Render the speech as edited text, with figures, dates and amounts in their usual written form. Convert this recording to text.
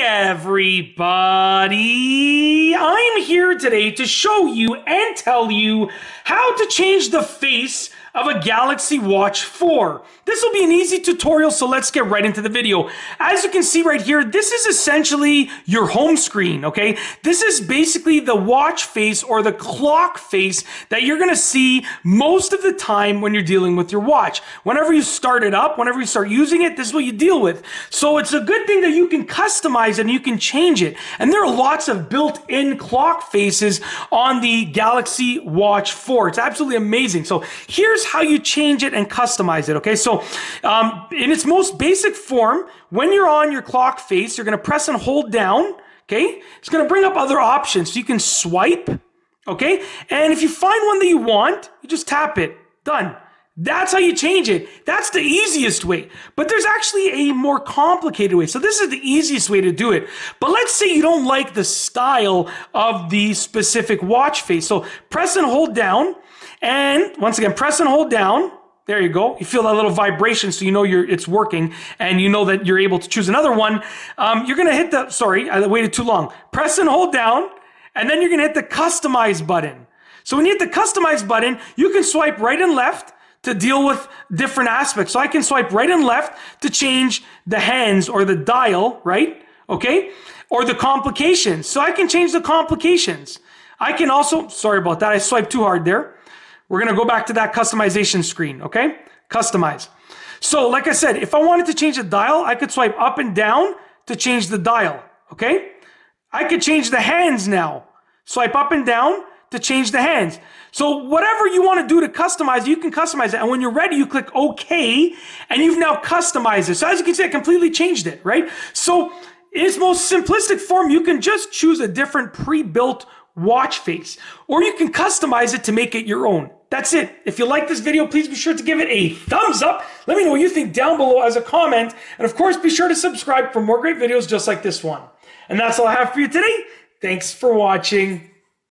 Everybody, I'm here today to show you and tell you how to change the face of a Galaxy Watch 4. This will be an easy tutorial, so let's get right into the video. As you can see right here, this is essentially your home screen, okay? This is basically the watch face or the clock face that you're gonna see most of the time when you're dealing with your watch. Whenever you start it up, whenever you start using it, this is what you deal with. So it's a good thing that you can customize it and you can change it. And there are lots of built-in clock faces on the Galaxy Watch 4. It's absolutely amazing. So here's how you change it and customize it, okay? So in its most basic form, when you're on your clock face, you're gonna press and hold down, okay? It's gonna bring up other options. So you can swipe, okay? And if you find one that you want, you just tap it, done. That's how you change it. That's the easiest way. But there's actually a more complicated way. So this is the easiest way to do it. But let's say you don't like the style of the specific watch face. So press and hold down. And once again, press and hold down. There you go. You feel that little vibration, so you know it's working, and you know that you're able to choose another one. You're going to hit the, sorry, I waited too long. Press and hold down, and then you're going to hit the customize button. So when you hit the customize button, you can swipe right and left to deal with different aspects. So I can swipe right and left to change the hands or the dial, right? Okay? Or the complications. So I can change the complications. I can also, sorry about that, I swiped too hard there. We're gonna go back to that customization screen, okay? Customize. So like I said, if I wanted to change the dial, I could swipe up and down to change the dial, okay? I could change the hands now. Swipe up and down to change the hands. So whatever you want to do to customize, you can customize it. And when you're ready, you click OK, and you've now customized it. So as you can see, I completely changed it, right? So in its most simplistic form, you can just choose a different pre-built watch face, or you can customize it to make it your own. That's it. If you like this video, please be sure to give it a thumbs up. Let me know what you think down below as a comment. And of course, be sure to subscribe for more great videos just like this one. And that's all I have for you today. Thanks for watching.